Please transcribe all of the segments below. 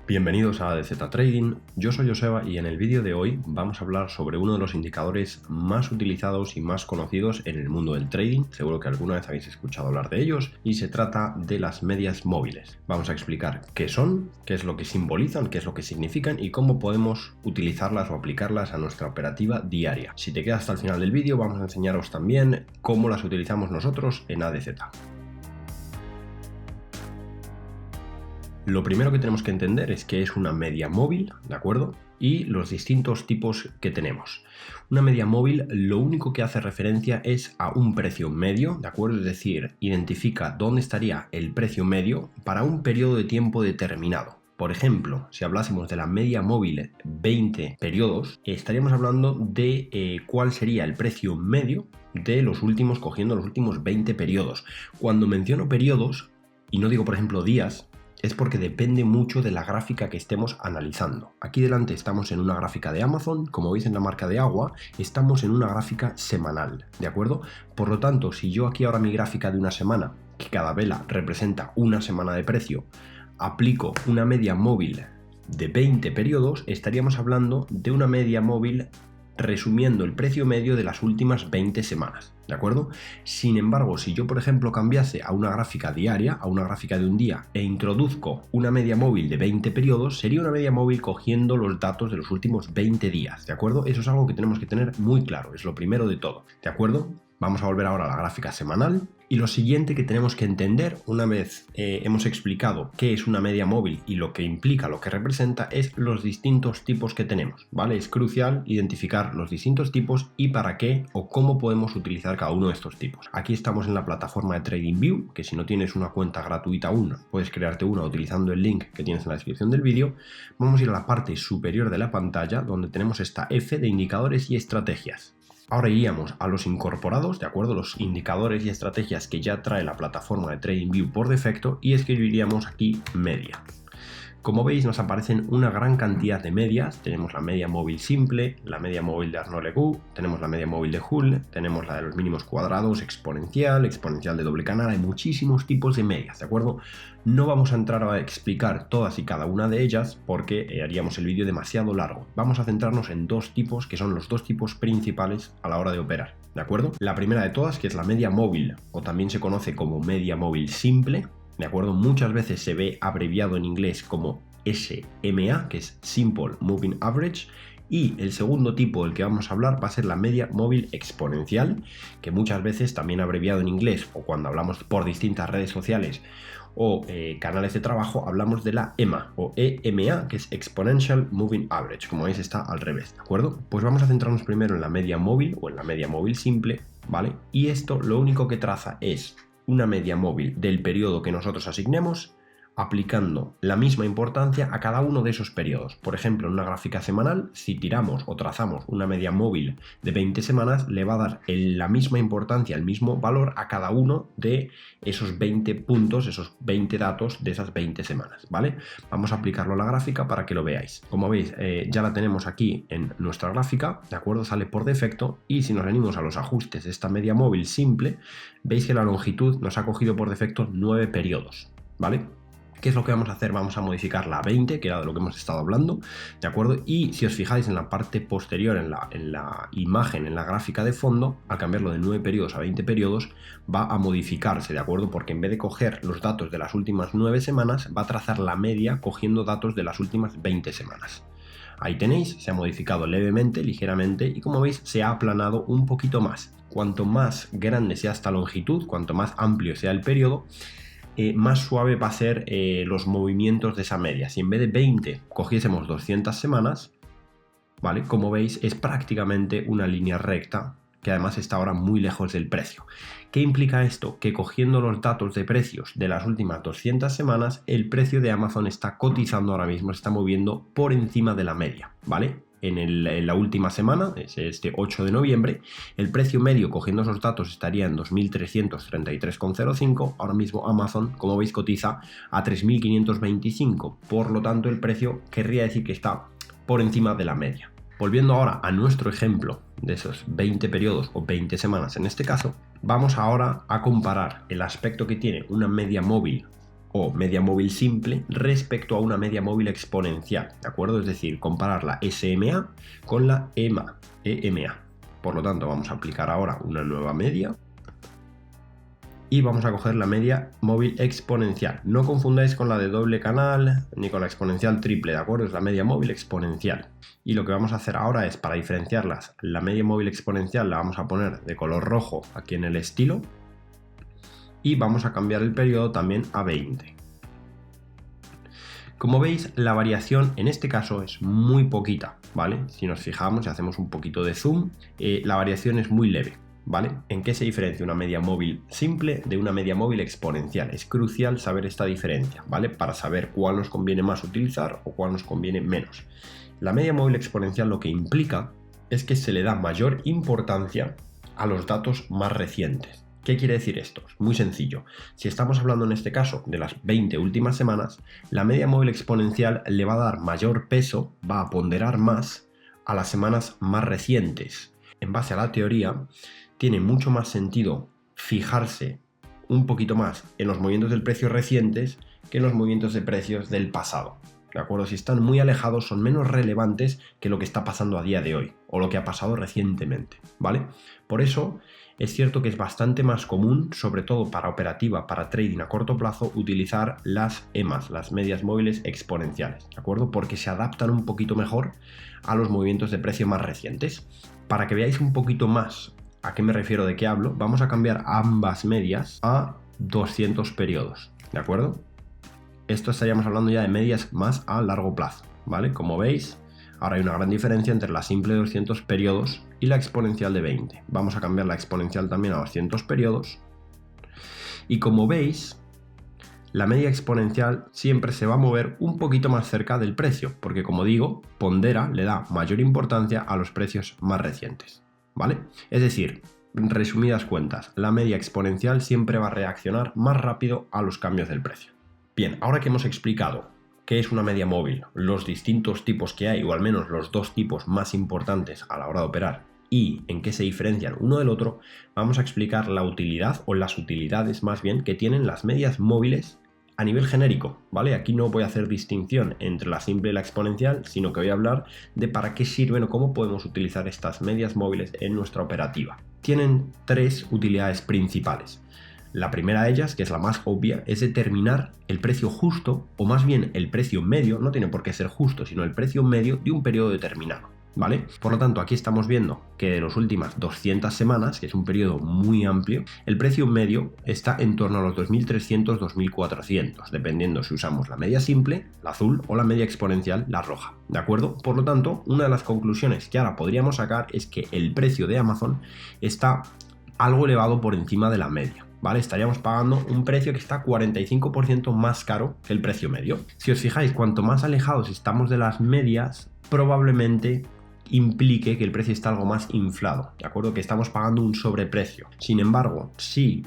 Bienvenidos a ADZ Trading, yo soy Joseba y en el vídeo de hoy vamos a hablar sobre uno de los indicadores más utilizados y más conocidos en el mundo del trading. Seguro que alguna vez habéis escuchado hablar de ellos y se trata de las medias móviles. Vamos a explicar qué son, qué es lo que simbolizan, qué es lo que significan y cómo podemos utilizarlas o aplicarlas a nuestra operativa diaria. Si te quedas hasta el final del vídeo vamos a enseñaros también cómo las utilizamos nosotros en ADZ. Lo primero que tenemos que entender es qué es una media móvil, ¿de acuerdo? Y los distintos tipos que tenemos. Una media móvil lo único que hace referencia es a un precio medio, ¿de acuerdo? Es decir, identifica dónde estaría el precio medio para un periodo de tiempo determinado. Por ejemplo, si hablásemos de la media móvil 20 periodos, estaríamos hablando de cuál sería el precio medio de los últimos, cogiendo los últimos 20 periodos. Cuando menciono periodos, y no digo por ejemplo días, es porque depende mucho de la gráfica que estemos analizando. Aquí delante estamos en una gráfica de Amazon, como veis en la marca de agua, estamos en una gráfica semanal, ¿de acuerdo? Por lo tanto, si yo aquí ahora mi gráfica de una semana, que cada vela representa una semana de precio, aplico una media móvil de 20 periodos, estaríamos hablando de una media móvil resumiendo el precio medio de las últimas 20 semanas, ¿de acuerdo? Sin embargo, si yo por ejemplo cambiase a una gráfica diaria, a una gráfica de un día e introduzco una media móvil de 20 periodos, sería una media móvil cogiendo los datos de los últimos 20 días, ¿de acuerdo? Eso es algo que tenemos que tener muy claro, es lo primero de todo, ¿de acuerdo? Vamos a volver ahora a la gráfica semanal y lo siguiente que tenemos que entender una vez hemos explicado qué es una media móvil y lo que implica, lo que representa, es los distintos tipos que tenemos, ¿vale? Es crucial identificar los distintos tipos y para qué o cómo podemos utilizar cada uno de estos tipos. Aquí estamos en la plataforma de TradingView, que si no tienes una cuenta gratuita aún, puedes crearte una utilizando el link que tienes en la descripción del vídeo. Vamos a ir a la parte superior de la pantalla donde tenemos esta F de indicadores y estrategias. Ahora iríamos a los incorporados, ¿de acuerdo? Los indicadores y estrategias que ya trae la plataforma de TradingView por defecto y escribiríamos aquí media. Como veis nos aparecen una gran cantidad de medias, tenemos la media móvil simple, la media móvil de Arnaud-Legoux, tenemos la media móvil de Hull, tenemos la de los mínimos cuadrados, exponencial de doble canal, hay muchísimos tipos de medias, ¿de acuerdo? No vamos a entrar a explicar todas y cada una de ellas porque haríamos el vídeo demasiado largo. Vamos a centrarnos en dos tipos que son los dos tipos principales a la hora de operar, ¿de acuerdo? La primera de todas, que es la media móvil o también se conoce como media móvil simple, ¿de acuerdo? Muchas veces se ve abreviado en inglés como SMA, que es Simple Moving Average, y el segundo tipo del que vamos a hablar va a ser la media móvil exponencial, que muchas veces también abreviado en inglés o cuando hablamos por distintas redes sociales o canales de trabajo hablamos de la EMA o EMA, que es Exponential Moving Average, como veis está al revés, ¿de acuerdo? Pues vamos a centrarnos primero en la media móvil o en la media móvil simple, ¿vale? Y esto lo único que traza es una media móvil del periodo que nosotros asignemos, aplicando la misma importancia a cada uno de esos periodos. Por ejemplo, en una gráfica semanal, si tiramos o trazamos una media móvil de 20 semanas, le va a dar la misma importancia, el mismo valor a cada uno de esos 20 puntos, esos 20 datos de esas 20 semanas, ¿vale? Vamos a aplicarlo a la gráfica para que lo veáis. Como veis, ya la tenemos aquí en nuestra gráfica, ¿de acuerdo? Sale por defecto y si nos venimos a los ajustes de esta media móvil simple, veis que la longitud nos ha cogido por defecto 9 periodos, ¿vale? ¿Qué es lo que vamos a hacer? Vamos a modificar la 20, que era de lo que hemos estado hablando, ¿de acuerdo? Y si os fijáis en la parte posterior, en la imagen, en la gráfica de fondo, al cambiarlo de 9 periodos a 20 periodos, va a modificarse, ¿de acuerdo? Porque en vez de coger los datos de las últimas 9 semanas, va a trazar la media cogiendo datos de las últimas 20 semanas. Ahí tenéis, se ha modificado levemente, ligeramente, y como veis se ha aplanado un poquito más. Cuanto más grande sea esta longitud, cuanto más amplio sea el periodo, más suave va a ser los movimientos de esa media. Si en vez de 20 cogiésemos 200 semanas, ¿vale? Como veis es prácticamente una línea recta que además está ahora muy lejos del precio. ¿Qué implica esto? Que cogiendo los datos de precios de las últimas 200 semanas, el precio de Amazon está cotizando ahora mismo, se está moviendo por encima de la media, ¿vale? En la última semana, es este 8 de noviembre, el precio medio cogiendo esos datos estaría en 2.333,05. Ahora mismo Amazon, como veis, cotiza a 3.525. Por lo tanto, el precio querría decir que está por encima de la media. Volviendo ahora a nuestro ejemplo de esos 20 periodos o 20 semanas en este caso, vamos ahora a comparar el aspecto que tiene una media móvil o media móvil simple respecto a una media móvil exponencial, ¿de acuerdo? Es decir, comparar la SMA con la EMA. Por lo tanto, vamos a aplicar ahora una nueva media y vamos a coger la media móvil exponencial. No confundáis con la de doble canal ni con la exponencial triple, ¿de acuerdo? Es la media móvil exponencial. Y lo que vamos a hacer ahora es, para diferenciarlas, la media móvil exponencial la vamos a poner de color rojo aquí en el estilo y vamos a cambiar el periodo también a 20. Como veis, la variación en este caso es muy poquita, ¿vale? Si nos fijamos y hacemos un poquito de zoom, la variación es muy leve, ¿vale? ¿En qué se diferencia una media móvil simple de una media móvil exponencial? Es crucial saber esta diferencia, ¿vale? Para saber cuál nos conviene más utilizar o cuál nos conviene menos. La media móvil exponencial lo que implica es que se le da mayor importancia a los datos más recientes. ¿Qué quiere decir esto? Es muy sencillo. Si estamos hablando en este caso de las 20 últimas semanas, la media móvil exponencial le va a dar mayor peso, va a ponderar más a las semanas más recientes. En base a la teoría, tiene mucho más sentido fijarse un poquito más en los movimientos del precio recientes que en los movimientos de precios del pasado. ¿De acuerdo? Si están muy alejados, son menos relevantes que lo que está pasando a día de hoy o lo que ha pasado recientemente, ¿vale? Por eso es cierto que es bastante más común, sobre todo para operativa, para trading a corto plazo, utilizar las EMAs, las medias móviles exponenciales, ¿de acuerdo? Porque se adaptan un poquito mejor a los movimientos de precio más recientes. Para que veáis un poquito más a qué me refiero, de qué hablo, vamos a cambiar ambas medias a 200 periodos, ¿de acuerdo? Esto estaríamos hablando ya de medias más a largo plazo, ¿vale? Como veis, ahora hay una gran diferencia entre la simple de 200 periodos y la exponencial de 20. Vamos a cambiar la exponencial también a 200 periodos. Y como veis, la media exponencial siempre se va a mover un poquito más cerca del precio, porque como digo, pondera, le da mayor importancia a los precios más recientes, ¿vale? Es decir, en resumidas cuentas, la media exponencial siempre va a reaccionar más rápido a los cambios del precio. Bien, ahora que hemos explicado qué es una media móvil, los distintos tipos que hay, o al menos los dos tipos más importantes a la hora de operar, y en qué se diferencian uno del otro, vamos a explicar la utilidad, o las utilidades más bien, que tienen las medias móviles a nivel genérico, ¿vale? Aquí no voy a hacer distinción entre la simple y la exponencial, sino que voy a hablar de para qué sirven o cómo podemos utilizar estas medias móviles en nuestra operativa. Tienen tres utilidades principales. La primera de ellas, que es la más obvia, es determinar el precio justo, o más bien el precio medio, no tiene por qué ser justo, sino el precio medio de un periodo determinado, ¿vale? Por lo tanto, aquí estamos viendo que de las últimas 200 semanas, que es un periodo muy amplio, el precio medio está en torno a los 2.300-2.400, dependiendo si usamos la media simple, la azul, o la media exponencial, la roja, ¿de acuerdo? Por lo tanto, una de las conclusiones que ahora podríamos sacar es que el precio de Amazon está algo elevado por encima de la media, ¿vale? Estaríamos pagando un precio que está 45% más caro que el precio medio. Si os fijáis, cuanto más alejados estamos de las medias, probablemente implique que el precio está algo más inflado, ¿de acuerdo? Que estamos pagando un sobreprecio. Sin embargo, si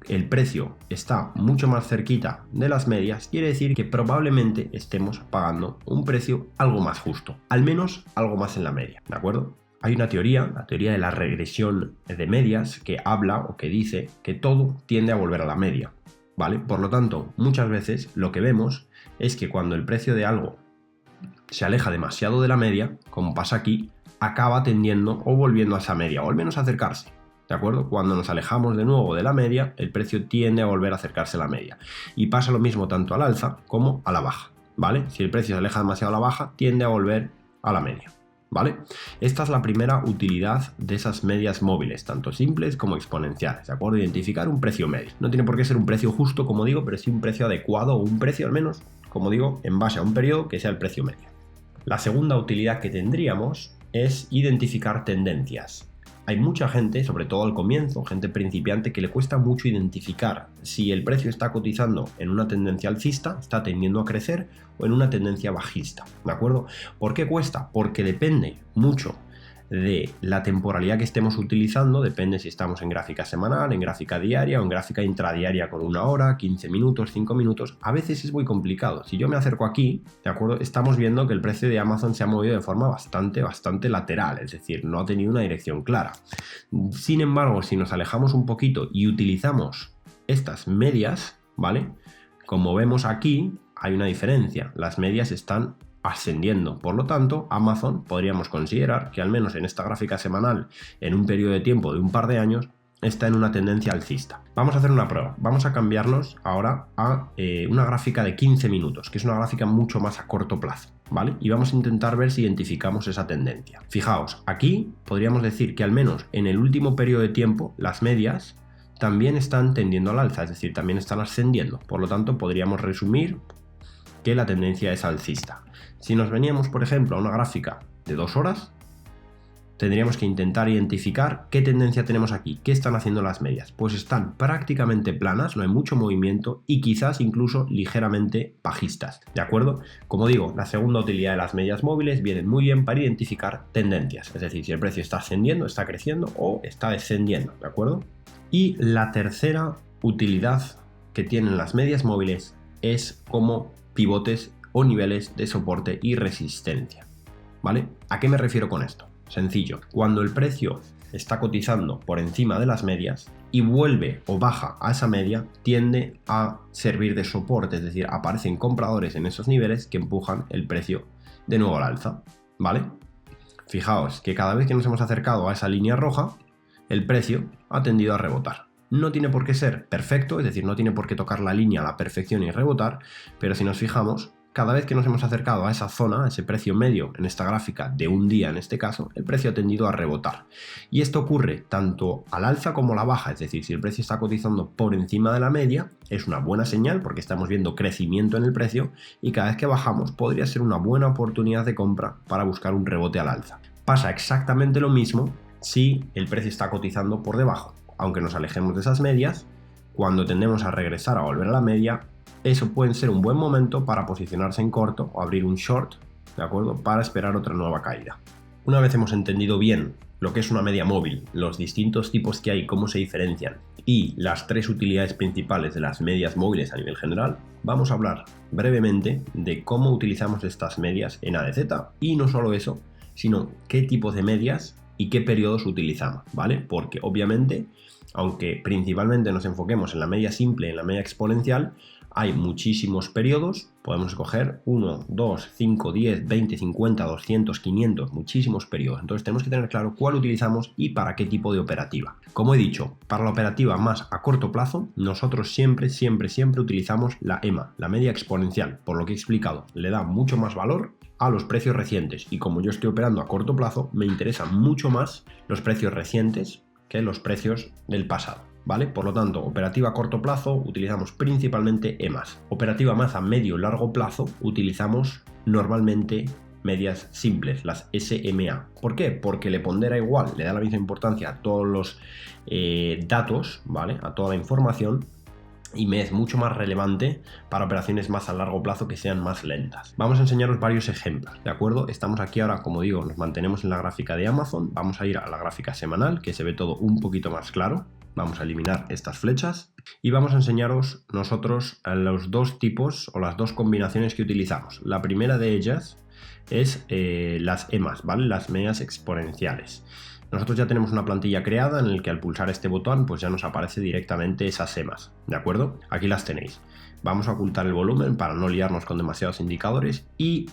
el precio está mucho más cerquita de las medias, quiere decir que probablemente estemos pagando un precio algo más justo, al menos algo más en la media, ¿de acuerdo? Hay una teoría, la teoría de la regresión de medias, que habla o que dice que todo tiende a volver a la media, ¿vale? Por lo tanto, muchas veces lo que vemos es que cuando el precio de algo se aleja demasiado de la media, como pasa aquí, acaba tendiendo o volviendo a esa media, o al menos a acercarse, ¿de acuerdo? Cuando nos alejamos de nuevo de la media, el precio tiende a volver a acercarse a la media. Y pasa lo mismo tanto al alza como a la baja, ¿vale? Si el precio se aleja demasiado a la baja, tiende a volver a la media, ¿vale? Esta es la primera utilidad de esas medias móviles, tanto simples como exponenciales, ¿de acuerdo? Identificar un precio medio. No tiene por qué ser un precio justo, como digo, pero sí un precio adecuado, o un precio al menos, como digo, en base a un periodo que sea el precio medio. La segunda utilidad que tendríamos es identificar tendencias. Hay mucha gente, sobre todo al comienzo, gente principiante, que le cuesta mucho identificar si el precio está cotizando en una tendencia alcista, está tendiendo a crecer, o en una tendencia bajista, ¿de acuerdo? ¿Por qué cuesta? Porque depende mucho de la temporalidad que estemos utilizando, depende si estamos en gráfica semanal, en gráfica diaria o en gráfica intradiaria con 1 hora, 15 minutos, 5 minutos. A veces es muy complicado. Si yo me acerco aquí, ¿de acuerdo? Estamos viendo que el precio de Amazon se ha movido de forma bastante lateral, es decir, no ha tenido una dirección clara. Sin embargo, si nos alejamos un poquito y utilizamos estas medias, ¿vale? Como vemos aquí, hay una diferencia. Las medias están ascendiendo. Por lo tanto, Amazon podríamos considerar que al menos en esta gráfica semanal, en un periodo de tiempo de un par de años, está en una tendencia alcista. Vamos a hacer una prueba. Vamos a cambiarnos ahora a una gráfica de 15 minutos, que es una gráfica mucho más a corto plazo, ¿vale? Y vamos a intentar ver si identificamos esa tendencia. Fijaos, aquí podríamos decir que al menos en el último periodo de tiempo, las medias también están tendiendo al alza, es decir, también están ascendiendo. Por lo tanto, podríamos resumir que la tendencia es alcista. Si nos veníamos, por ejemplo, a una gráfica de 2 horas, tendríamos que intentar identificar qué tendencia tenemos aquí, qué están haciendo las medias. Pues están prácticamente planas, no hay mucho movimiento y quizás incluso ligeramente bajistas, ¿de acuerdo? Como digo, la segunda utilidad de las medias móviles vienen muy bien para identificar tendencias, es decir, si el precio está ascendiendo, está creciendo o está descendiendo, ¿de acuerdo? Y la tercera utilidad que tienen las medias móviles es como pivotes o niveles de soporte y resistencia, ¿vale? ¿A qué me refiero con esto? Sencillo, cuando el precio está cotizando por encima de las medias y vuelve o baja a esa media, tiende a servir de soporte, es decir, aparecen compradores en esos niveles que empujan el precio de nuevo al alza, ¿vale? Fijaos que cada vez que nos hemos acercado a esa línea roja, el precio ha tendido a rebotar. No tiene por qué ser perfecto, es decir, no tiene por qué tocar la línea a la perfección y rebotar, pero si nos fijamos, cada vez que nos hemos acercado a esa zona, a ese precio medio en esta gráfica de un día en este caso, el precio ha tendido a rebotar. Y esto ocurre tanto al alza como a la baja, es decir, si el precio está cotizando por encima de la media, es una buena señal porque estamos viendo crecimiento en el precio y cada vez que bajamos podría ser una buena oportunidad de compra para buscar un rebote al alza. Pasa exactamente lo mismo si el precio está cotizando por debajo. Aunque nos alejemos de esas medias, cuando tendemos a regresar a volver a la media, eso puede ser un buen momento para posicionarse en corto o abrir un short, ¿de acuerdo? Para esperar otra nueva caída. Una vez hemos entendido bien lo que es una media móvil, los distintos tipos que hay, cómo se diferencian y las tres utilidades principales de las medias móviles a nivel general, vamos a hablar brevemente de cómo utilizamos estas medias en ADZ y no solo eso, sino qué tipos de medias y qué periodos utilizamos, ¿vale? Porque obviamente, aunque principalmente nos enfoquemos en la media simple, en la media exponencial, hay muchísimos periodos, podemos escoger 1, 2, 5, 10, 20, 50, 200, 500, muchísimos periodos. Entonces tenemos que tener claro cuál utilizamos y para qué tipo de operativa. Como he dicho, para la operativa más a corto plazo, nosotros siempre utilizamos la EMA, la media exponencial, por lo que he explicado, le da mucho más valor a los precios recientes y como yo estoy operando a corto plazo, me interesan mucho más los precios recientes que los precios del pasado, ¿vale? Por lo tanto, operativa a corto plazo utilizamos principalmente EMAs. Operativa más a medio y largo plazo utilizamos normalmente medias simples, las SMA. ¿Por qué? Porque le pondera igual, le da la misma importancia a todos los datos, ¿vale? A toda la información. Y me es mucho más relevante para operaciones más a largo plazo que sean más lentas. Vamos a enseñaros varios ejemplos, ¿de acuerdo? Estamos aquí ahora, como digo, nos mantenemos en la gráfica de Amazon. Vamos a ir a la gráfica semanal, que se ve todo un poquito más claro. Vamos a eliminar estas flechas y vamos a enseñaros nosotros los dos tipos o las dos combinaciones que utilizamos. La primera de ellas es las EMAs, ¿vale? Las medias exponenciales. Nosotros ya tenemos una plantilla creada en la que al pulsar este botón pues ya nos aparece directamente esas EMAs, ¿de acuerdo? Aquí las tenéis. Vamos a ocultar el volumen para no liarnos con demasiados indicadores y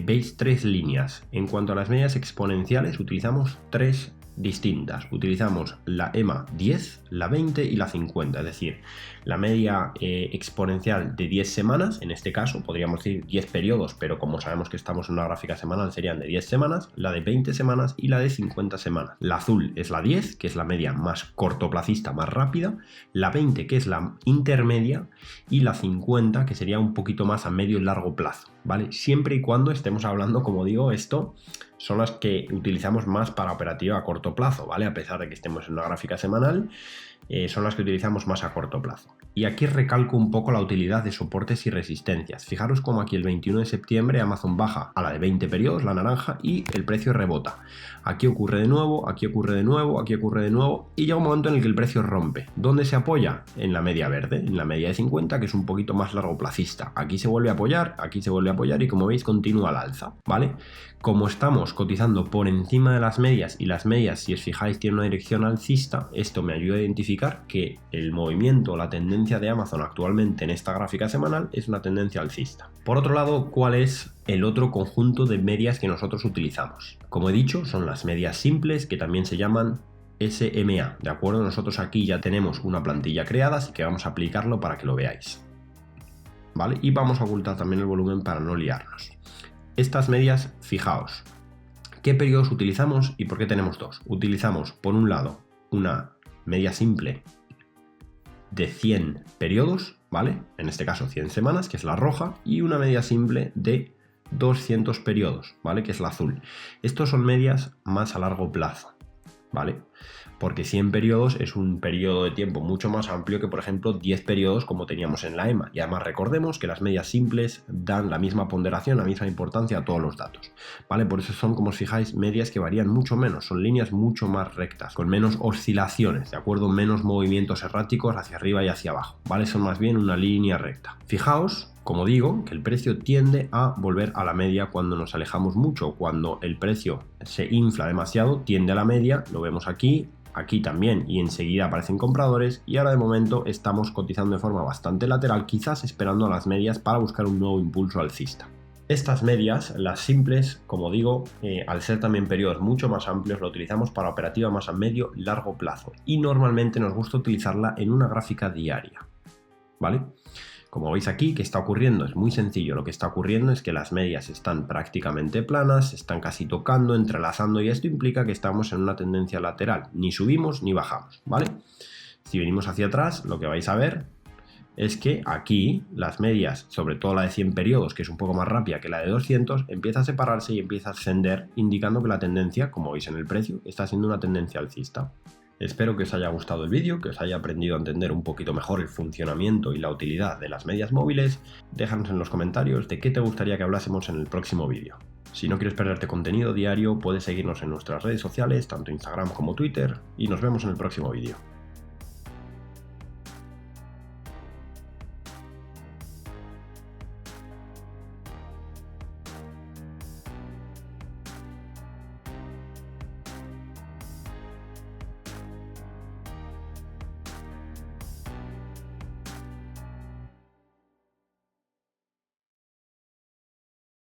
veis tres líneas. En cuanto a las medias exponenciales utilizamos tres distintas. Utilizamos la EMA 10, la 20 y la 50, es decir, la media exponencial de 10 semanas, en este caso podríamos decir 10 periodos, pero como sabemos que estamos en una gráfica semanal serían de 10 semanas, la de 20 semanas y la de 50 semanas. La azul es la 10, que es la media más cortoplacista, más rápida, la 20 que es la intermedia y la 50 que sería un poquito más a medio y largo plazo, ¿vale? Siempre y cuando estemos hablando, como digo, esto son las que utilizamos más para operativa a corto plazo, ¿vale? A pesar de que estemos en una gráfica semanal, son las que utilizamos más a corto plazo. Y aquí recalco un poco la utilidad de soportes y resistencias. Fijaros como aquí el 21 de septiembre Amazon baja a la de 20 periodos, la naranja, y el precio rebota. Aquí ocurre de nuevo, aquí ocurre de nuevo, aquí ocurre de nuevo, y llega un momento en el que el precio rompe. ¿Dónde se apoya? En la media verde, en la media de 50, que es un poquito más largoplacista. Aquí se vuelve a apoyar, aquí se vuelve a apoyar y como veis continúa al alza, ¿vale? Como estamos cotizando por encima de las medias y las medias, si os fijáis, tienen una dirección alcista, esto me ayuda a identificar que el movimiento, la tendencia tendencia de Amazon actualmente en esta gráfica semanal es una tendencia alcista. Por otro lado, ¿cuál es el otro conjunto de medias que nosotros utilizamos? Como he dicho, son las medias simples, que también se llaman SMA, ¿de acuerdo? Nosotros aquí ya tenemos una plantilla creada, así que vamos a aplicarlo para que lo veáis, ¿vale? Y vamos a ocultar también el volumen para no liarnos. Estas medias, fijaos, ¿qué periodos utilizamos y por qué tenemos dos? Utilizamos, por un lado, una media simple de 100 periodos, ¿vale? En este caso 100 semanas, que es la roja, y una media simple de 200 periodos, ¿vale? Que es la azul. Estos son medias más a largo plazo, ¿vale? Porque 100 periodos es un periodo de tiempo mucho más amplio que, por ejemplo, 10 periodos como teníamos en la EMA. Y además recordemos que las medias simples dan la misma ponderación, la misma importancia a todos los datos, ¿vale? Por eso son, como os fijáis, medias que varían mucho menos, son líneas mucho más rectas, con menos oscilaciones, ¿de acuerdo? Menos movimientos erráticos hacia arriba y hacia abajo, ¿vale? Son más bien una línea recta. Fijaos, como digo, que el precio tiende a volver a la media cuando nos alejamos mucho. Cuando el precio se infla demasiado, tiende a la media, lo vemos aquí también, y enseguida aparecen compradores, y ahora de momento estamos cotizando de forma bastante lateral, quizás esperando a las medias para buscar un nuevo impulso alcista. Estas medias, las simples, como digo, al ser también periodos mucho más amplios, lo utilizamos para operativa más a medio largo plazo, y normalmente nos gusta utilizarla en una gráfica diaria, ¿vale? Como veis aquí, ¿qué está ocurriendo? Es muy sencillo. Lo que está ocurriendo es que las medias están prácticamente planas, se están casi tocando, entrelazando, y esto implica que estamos en una tendencia lateral. Ni subimos ni bajamos, ¿vale? Si venimos hacia atrás, lo que vais a ver es que aquí las medias, sobre todo la de 100 periodos, que es un poco más rápida que la de 200, empieza a separarse y empieza a ascender, indicando que la tendencia, como veis en el precio, está siendo una tendencia alcista. Espero que os haya gustado el vídeo, que os haya aprendido a entender un poquito mejor el funcionamiento y la utilidad de las medias móviles. Déjanos en los comentarios de qué te gustaría que hablásemos en el próximo vídeo. Si no quieres perderte contenido diario, puedes seguirnos en nuestras redes sociales, tanto Instagram como Twitter, y nos vemos en el próximo vídeo.